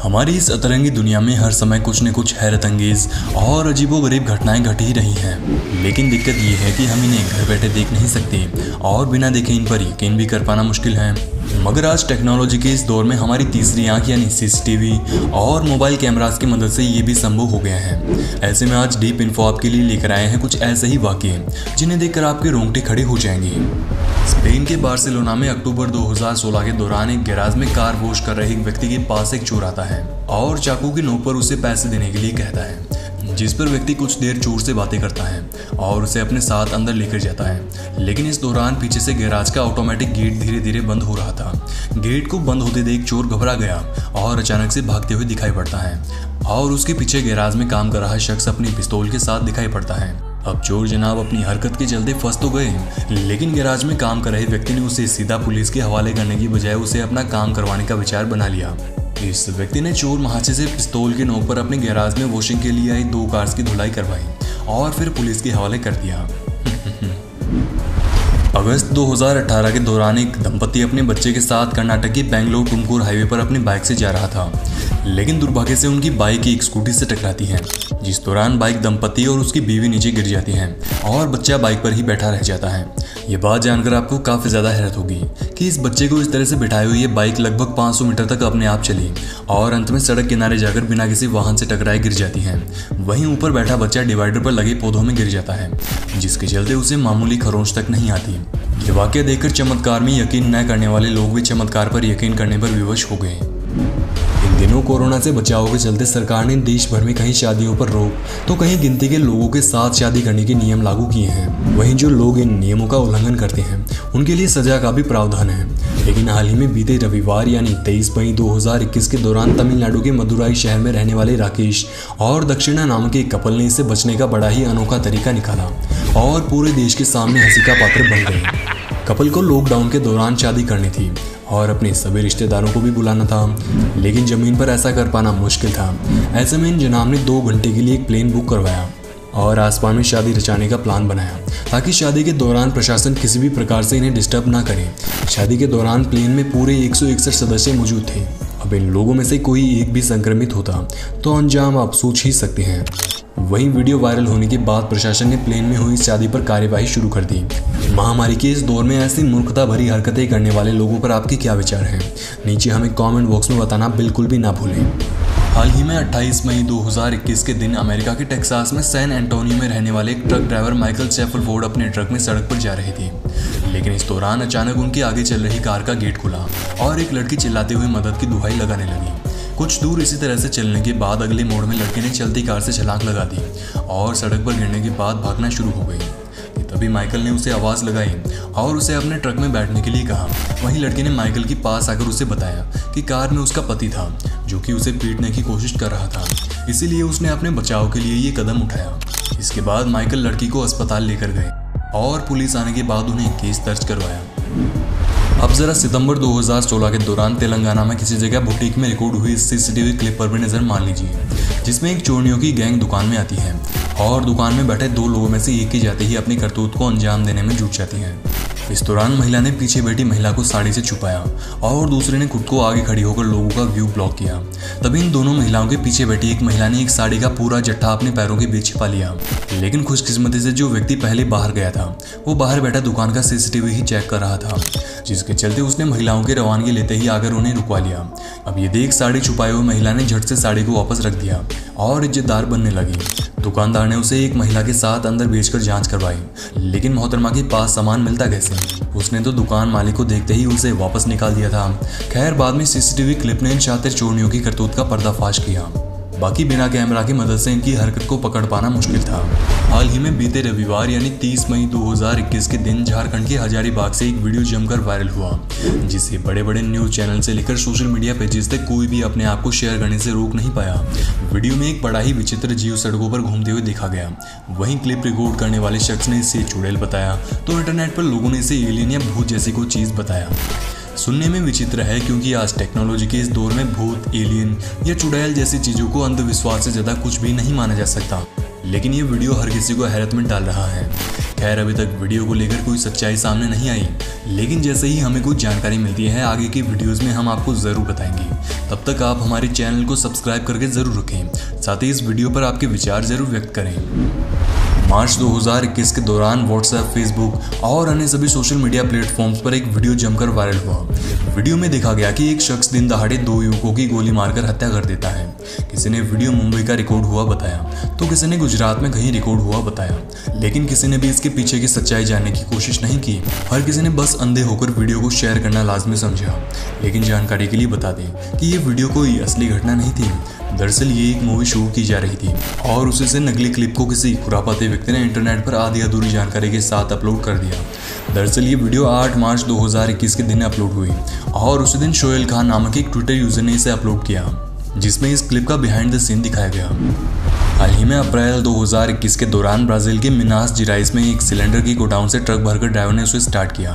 हमारी इस अतरंगी दुनिया में हर समय कुछ न कुछ हैरत अंगेज और अजीबोगरीब घटनाएं घट ही रही हैं। लेकिन दिक्कत ये है कि हम इन्हें घर बैठे देख नहीं सकते और बिना देखे इन पर यकीन भी कर पाना मुश्किल है। मगर आज टेक्नोलॉजी के इस दौर में हमारी तीसरी आंख यानी सीसीटीवी और मोबाइल कैमरास की मदद से ये भी संभव हो गया है। ऐसे में आज डीप इन्फो आपके लिए लेकर आए हैं कुछ ऐसे ही वाकये जिन्हें देखकर आपके रोंगटे खड़े हो जाएंगे। स्पेन के बार्सिलोना में अक्टूबर 2016 के दौरान एक गैराज में कार वॉश कर रहे एक व्यक्ति के पास एक चोर आता है और चाकू की नोक पर उसे पैसे देने के लिए कहता है, जिस पर व्यक्ति कुछ देर चोर से बातें करता है और उसे अपने साथ अंदर लेकर जाता है। लेकिन इस दौरान पीछे से गैराज का ऑटोमेटिक गेट धीरे धीरे बंद हो रहा था। गेट को बंद होते देख चोर घबरा गया और अचानक से भागते हुए दिखाई पड़ता है और उसके पीछे गैराज में काम कर रहा शख्स अपनी पिस्तौल के साथ दिखाई पड़ता है। अब चोर जनाब अपनी हरकत के चलते फंस तो गए, लेकिन गैराज में काम कर रहे व्यक्ति ने उसे सीधा पुलिस के हवाले करने की बजाय उसे अपना काम करवाने का विचार बना लिया। इस व्यक्ति ने चोर महाशय से पिस्तौल के नोक पर अपने गैराज में वॉशिंग के लिए आई 2 कार्स की धुलाई करवाई और फिर पुलिस के हवाले कर दिया। अगस्त 2018 के दौरान एक दंपति अपने बच्चे के साथ कर्नाटक की बेंगलोर टुमकुर हाईवे पर अपनी बाइक से जा रहा था, लेकिन दुर्भाग्य से उनकी बाइक एक स्कूटी से टकराती है, जिस दौरान बाइक दंपति और उसकी बीवी नीचे गिर जाती हैं और बच्चा बाइक पर ही बैठा रह जाता है। ये बात जानकर आपको काफ़ी ज़्यादा हैरत होगी कि इस बच्चे को इस तरह से बिठाई हुई ये बाइक लगभग 500 मीटर तक अपने आप चली और अंत में सड़क किनारे जाकर बिना किसी वाहन से टकराए गिर जाती है। वहीं ऊपर बैठा बच्चा डिवाइडर पर लगे पौधों में गिर जाता है, जिसके चलते उसे मामूली खरोंच तक नहीं आती। ये वाकया देखकर चमत्कार में यकीन न करने वाले लोग भी चमत्कार पर यकीन करने पर विवश हो गए। इन दिनों कोरोना से बचाव के चलते सरकार ने देश भर में कहीं शादियों पर रोक तो कहीं गिनती के लोगों के साथ शादी करने के नियम लागू किए हैं। वहीं जो लोग इन नियमों का उल्लंघन करते हैं उनके लिए सजा का भी प्रावधान है। लेकिन हाल ही में बीते रविवार यानी 23 मई 2021 के दौरान तमिलनाडु के मदुराई शहर में रहने वाले राकेश और दक्षिणा नामक एक कपल ने इससे बचने का बड़ा ही अनोखा तरीका निकाला और पूरे देश के सामने हंसी का पात्र बन गए। कपल को लॉकडाउन के दौरान शादी करनी थी और अपने सभी रिश्तेदारों को भी बुलाना था, लेकिन जमीन पर ऐसा कर पाना मुश्किल था। ऐसे में इन जनाब ने 2 घंटे के लिए एक प्लेन बुक करवाया और आसमान में शादी रचाने का प्लान बनाया ताकि शादी के दौरान प्रशासन किसी भी प्रकार से इन्हें डिस्टर्ब ना करे। शादी के दौरान प्लेन में पूरे 161 सदस्य मौजूद थे। अब इन लोगों में से कोई एक भी संक्रमित होता तो अंजाम आप सोच ही सकते हैं। वहीं वीडियो वायरल होने के बाद प्रशासन ने प्लेन में हुई शादी पर कार्यवाही शुरू कर दी। महामारी के इस दौर में ऐसी मूर्खता भरी हरकतें करने वाले लोगों पर आपके क्या विचार हैं? नीचे हमें कमेंट बॉक्स में बताना बिल्कुल भी ना भूलें। हाल ही में 28 मई 2021 के दिन अमेरिका के टेक्सास में सैन एंटोनियो में रहने वाले एक ट्रक ड्राइवर माइकल शेफरफोर्ड अपने ट्रक में सड़क पर जा रहे थे, लेकिन इस दौरान अचानक उनके आगे चल रही कार का गेट खुला और एक लड़की चिल्लाते हुए मदद की दुहाई लगाने लगी। कुछ दूर इसी तरह से चलने के बाद अगले मोड़ में लड़के ने चलती कार से छलांग लगा दी और सड़क पर गिरने के बाद भागना शुरू हो गई। तभी माइकल ने उसे आवाज़ लगाई और उसे अपने ट्रक में बैठने के लिए कहा। वहीं लड़के ने माइकल के पास आकर उसे बताया कि कार में उसका पति था जो कि उसे पीटने की कोशिश कर रहा था, इसीलिए उसने अपने बचाव के लिए ये कदम उठाया। इसके बाद माइकल लड़की को अस्पताल लेकर गए और पुलिस आने के बाद उन्हें केस दर्ज करवाया। अब जरा सितंबर 2016 के दौरान तेलंगाना में किसी जगह बुटीक में रिकॉर्ड हुई सीसीटीवी क्लिप पर भी नजर मान लीजिए, जिसमें एक चोरियों की गैंग दुकान में आती है और दुकान में बैठे 2 लोगों में से एक ही जाते ही अपनी करतूत को अंजाम देने में जुट जाती है। इस दौरान महिला ने पीछे बैठी महिला को साड़ी से छुपाया और दूसरे ने खुद को आगे खड़ी होकर लोगों का व्यू ब्लॉक किया। तभी इन दोनों महिलाओं के पीछे बैठी एक महिला ने एक साड़ी का पूरा जट्ठा अपने पैरों के बीच छिपा लिया, लेकिन खुशकिस्मती से जो व्यक्ति पहले बाहर गया था वो बाहर बैठा दुकान का सीसीटीवी ही चेक कर रहा था, जिसके चलते उसने महिलाओं की रवानगी लेते ही आकर उन्हें रुकवा लिया। अब ये देख साड़ी छुपाए हुए महिला ने झट से साड़ी को वापस रख दिया और इज्जतदार बनने लगी। दुकानदार ने उसे एक महिला के साथ अंदर बेचकर जांच करवाई, लेकिन मोहतरमा के पास सामान मिलता कैसे? उसने तो दुकान मालिक को देखते ही उसे वापस निकाल दिया था। खैर बाद में सीसीटीवी क्लिप ने इन शातिर चोरियों की करतूत का पर्दाफाश किया। बाकी बिना कैमरा की मदद से इनकी हरकत को पकड़ पाना मुश्किल था। हाल ही में बीते रविवार यानी 30 मई 2021 के दिन झारखंड के हजारीबाग से एक वीडियो जमकर वायरल हुआ, जिसे बड़े बड़े न्यूज चैनल से लेकर सोशल मीडिया पेजेस तक कोई भी अपने आप को शेयर करने से रोक नहीं पाया। वीडियो में एक बड़ा ही विचित्र जीव सड़कों पर घूमते हुए देखा गया। वहीं क्लिप रिकॉर्ड करने वाले शख्स ने इसे चुड़ैल बताया तो इंटरनेट पर लोगों ने इसे एलियन या भूत जैसी कोई चीज बताया। सुनने में विचित्र है क्योंकि आज टेक्नोलॉजी के इस दौर में भूत, एलियन या चुड़ैल जैसी चीजों को अंधविश्वास से ज्यादा कुछ भी नहीं माना जा सकता, लेकिन ये वीडियो हर किसी को हैरत में डाल रहा है। खैर अभी तक वीडियो को लेकर कोई सच्चाई सामने नहीं आई, लेकिन जैसे ही हमें कुछ जानकारी मिलती है आगे की वीडियोस में हम आपको ज़रूर बताएंगे। तब तक आप हमारे चैनल को सब्सक्राइब करके ज़रूर रखें, साथ ही इस वीडियो पर आपके विचार ज़रूर व्यक्त करें। मार्च 2021 के दौरान व्हाट्सएप, फेसबुक और अन्य सभी सोशल मीडिया प्लेटफॉर्म्स पर एक वीडियो जमकर वायरल हुआ। वीडियो में देखा गया कि एक शख्स दिन दहाड़े 2 युवकों की गोली मारकर हत्या कर देता है। किसी ने वीडियो मुंबई का रिकॉर्ड हुआ बताया तो किसी ने गुजरात में कहीं रिकॉर्ड हुआ बताया, लेकिन किसी ने भी इसके पीछे की सच्चाई जानने की कोशिश नहीं की। हर किसी ने बस अंधे होकर वीडियो को शेयर करना लाजमी समझा। लेकिन जानकारी के लिए बता दें कि ये वीडियो कोई असली घटना नहीं थी। दरअसल ये एक मूवी शूट की जा रही थी और उसी से नकली क्लिप को किसी खुरापाती व्यक्ति ने इंटरनेट पर आधी अधूरी जानकारी के साथ अपलोड कर दिया। दरअसल ये वीडियो 8 मार्च 2021 के दिन अपलोड हुई और उसी दिन शोएल खान नामक एक ट्विटर यूजर ने इसे अपलोड किया, जिसमें इस क्लिप का बिहाइंड द सीन दिखाया गया। हाल ही में अप्रैल 2021 के दौरान ब्राजील के मिनास जिराइस में एक सिलेंडर की गोडाउन से ट्रक भरकर ड्राइवर ने उसे स्टार्ट किया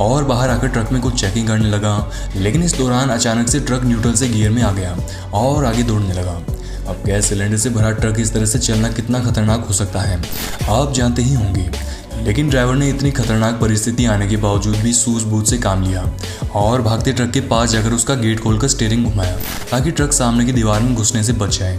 और बाहर आकर ट्रक में कुछ चेकिंग करने लगा, लेकिन इस दौरान अचानक से ट्रक न्यूट्रल से गियर में आ गया और आगे दौड़ने लगा। अब गैस सिलेंडर से भरा ट्रक इस तरह से चलना कितना खतरनाक हो सकता है आप जानते ही होंगे, लेकिन ड्राइवर ने इतनी खतरनाक परिस्थिति आने के बावजूद भी सूझबूझ से काम लिया और भागते ट्रक के पास जाकर उसका गेट खोलकर स्टीयरिंग घुमाया ताकि ट्रक सामने की दीवार में घुसने से बच जाए।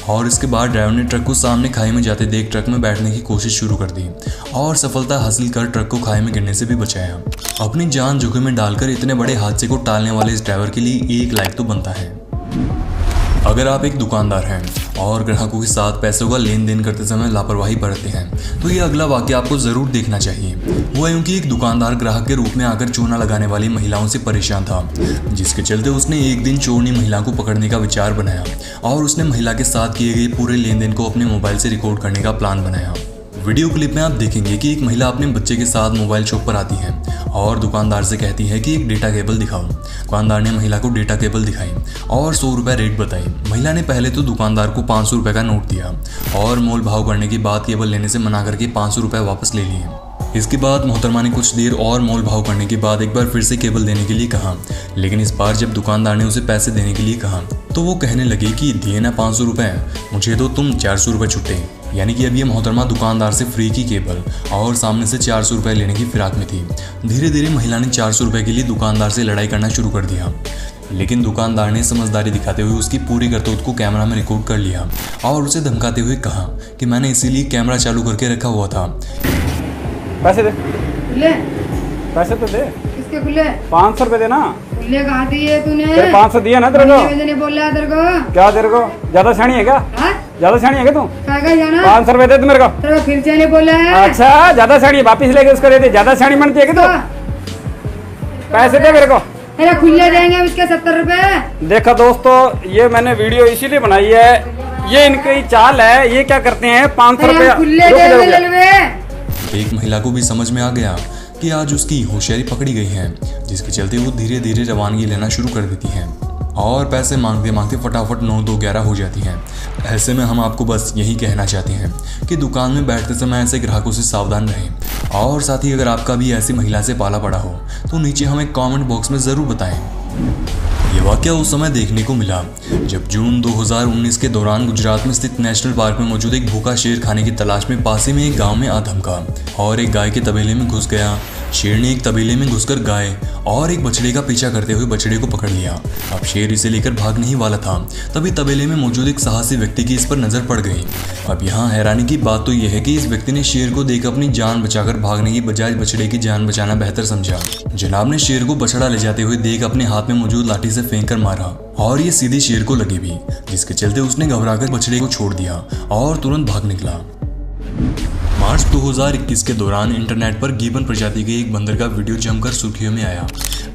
और इसके बाद ड्राइवर ने ट्रक को सामने खाई में जाते देख ट्रक में बैठने की कोशिश शुरू कर दी और सफलता हासिल कर ट्रक को खाई में गिरने से भी बचाया। अपनी जान जोखिम में डालकर इतने बड़े हादसे को टालने वाले इस ड्राइवर के लिए 1 लाइक तो बनता है। अगर आप एक दुकानदार हैं और ग्राहकों के साथ पैसों का लेन देन करते समय लापरवाही बरतते हैं तो ये अगला वाक्य आपको ज़रूर देखना चाहिए। वो है कि एक दुकानदार ग्राहक के रूप में आकर चूना लगाने वाली महिलाओं से परेशान था, जिसके चलते उसने एक दिन चोरनी महिला को पकड़ने का विचार बनाया और उसने महिला के साथ किए गए पूरे लेन देन को अपने मोबाइल से रिकॉर्ड करने का प्लान बनाया। वीडियो क्लिप में आप देखेंगे कि एक महिला अपने बच्चे के साथ मोबाइल शॉप पर आती है और दुकानदार से कहती है कि एक डेटा केबल दिखाओ। दुकानदार ने महिला को डेटा केबल दिखाई और 100 रुपये रेट बताई। महिला ने पहले तो दुकानदार को 500 रुपये का नोट दिया और मोल भाव करने के बाद केबल लेने से मना करके 500 रुपये वापस ले लिए। इसके बाद मोहतरमा ने कुछ देर और मोल भाव करने के बाद एक बार फिर से केबल देने के लिए कहा, लेकिन इस बार जब दुकानदार ने उसे पैसे देने के लिए कहा तो वो कहने लगी कि दिए ना 500 रुपये, मुझे तो तुम 400 रुपये छुट्टे। यानी कि अब ये मोहतरमा दुकानदार से फ्री की केबल और सामने से 400 रुपये लेने की फिराक में थी। धीरे धीरे महिला ने 400 रुपये के लिए दुकानदार से लड़ाई करना शुरू कर दिया, लेकिन दुकानदार ने समझदारी दिखाते हुए उसकी पूरी करतूत को कैमरा में रिकॉर्ड कर लिया और उसे धमकाते हुए कहा कि मैंने इसीलिए कैमरा चालू करके रखा हुआ था। पैसे दे, ले पैसे तो दे। किसके खुले? 500 रुपए देना। खुले कहाँ दिए तूने? तेरे 500 दिए ना तेरे को। मैंने बोला तेरे को। क्या तेरे को ज्यादा शानी है क्या? हाँ? ज्यादा शानी है क्या तू? कहाँ जाना? 500 रुपए दे तू मेरे को। तेरे को फिर से नहीं बोला है? अच्छा ज्यादा शानी है, वापिस लेके उसको दे दे। ज्यादा शानी बनती है क्या तू? पैसे दे मेरे को। अरे खुले देंगे इसके 70 रुपए। देखा दोस्तों, ये मैंने वीडियो इसीलिए बनाई है, ये इनकी चाल है। ये क्या करते हैं 500 रुपए खुले दे। एक महिला को भी समझ में आ गया कि आज उसकी होशियारी पकड़ी गई है, जिसके चलते वो धीरे धीरे रवानगी लेना शुरू कर देती है और पैसे मांगते मांगते फटाफट 9 2 11 हो जाती हैं। ऐसे में हम आपको बस यही कहना चाहते हैं कि दुकान में बैठते समय ऐसे ग्राहकों से सावधान रहें और साथ ही अगर आपका भी ऐसी महिला से पाला पड़ा हो तो नीचे हमें कमेंट बॉक्स में ज़रूर बताएं। ये वाकया उस समय देखने को मिला जब जून 2019 के दौरान गुजरात में स्थित नेशनल पार्क में मौजूद एक भूखा शेर खाने की तलाश में पास में एक गांव में आ धमका और एक गाय के तबेले में घुस गया। शेर ने एक तबेले में घुसकर गाय और एक बछड़े का पीछा करते हुए बछड़े को पकड़ लिया। अब शेर इसे लेकर भागने ही वाला था, तभी तबेले में मौजूद एक साहसी व्यक्ति की इस पर नजर पड़ गई। अब यहाँ हैरानी की बात तो यह है कि इस व्यक्ति ने शेर को देख अपनी जान बचाकर भागने की बजाय बछड़े की जान बचाना बेहतर समझा। जनाब ने शेर को बछड़ा ले जाते हुए देख अपने हाथ में मौजूद लाठी से फेंक कर मारा और ये सीधे शेर को लगी भी, जिसके चलते उसने घबराकर बछड़े को छोड़ दिया और तुरंत भाग निकला। मार्च 2021 के दौरान इंटरनेट पर गिबन प्रजाति के एक बंदर का वीडियो जमकर सुर्खियों में आया,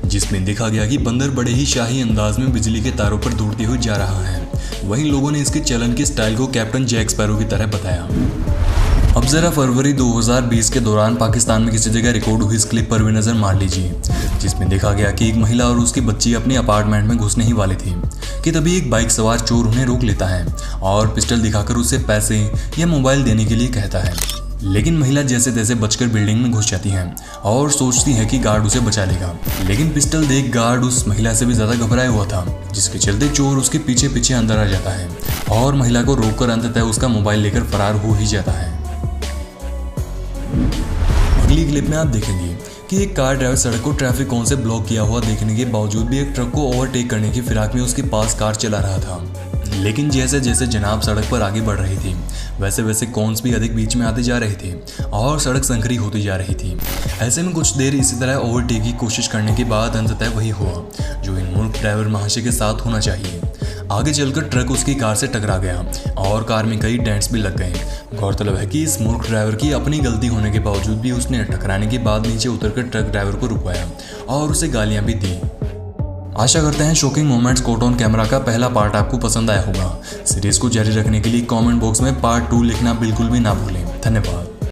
जिसमें देखा गया कि बंदर बड़े ही शाही अंदाज में बिजली के तारों पर दौड़ते हुए जा रहा है। वहीं लोगों ने इसके चलन के स्टाइल को कैप्टन जैक स्पैरो की तरह बताया। अब जरा फरवरी 2020 के दौरान पाकिस्तान में किसी जगह रिकॉर्ड हुई इस क्लिप पर भी नजर मार लीजिए, जिसमें देखा गया कि एक महिला और उसकी बच्ची अपने अपार्टमेंट में घुसने ही वाली थी कि तभी एक बाइक सवार चोर उन्हें रोक लेता है और पिस्टल दिखाकर उसे पैसे या मोबाइल देने के लिए कहता है। लेकिन महिला जैसे तैसे बचकर बिल्डिंग में घुस जाती है और सोचती है कि गार्ड उसे बचा लेगा, लेकिन पिस्टल देख गार्ड उस महिला से भी ज्यादा घबराया हुआ था, जिसके चलते चोर उसके पीछे पीछे अंदर आ जाता है और महिला को रोककर अंततः उसका मोबाइल लेकर फरार हो ही जाता है। अगली क्लिप में आप देखेंगे कि एक कार ड्राइवर सड़क को ट्रैफिक कोन से ब्लॉक किया हुआ देखने के बावजूद भी एक ट्रक को ओवरटेक करने की फिराक में उसके पास कार चला रहा था। लेकिन जैसे जैसे जनाब सड़क पर आगे बढ़ रही थी वैसे वैसे कॉन्स भी अधिक बीच में आते जा रहे थे और सड़क संकरी होती जा रही थी। ऐसे में कुछ देर इसी तरह ओवरटेक की कोशिश करने के बाद अंततः वही हुआ जो इन मूर्ख ड्राइवर महाशय के साथ होना चाहिए। आगे चलकर ट्रक उसकी कार से टकरा गया और कार में कई डेंट्स भी लग गए। गौरतलब है कि इस मूर्ख ड्राइवर की अपनी गलती होने के बावजूद भी उसने टकराने के बाद नीचे उतरकर ट्रक ड्राइवर को रुकवाया और उसे गालियां भी दी। आशा करते हैं shocking moments caught on camera का पहला पार्ट आपको पसंद आया होगा। सीरीज को जारी रखने के लिए कमेंट बॉक्स में पार्ट 2 लिखना बिल्कुल भी ना भूलें। धन्यवाद।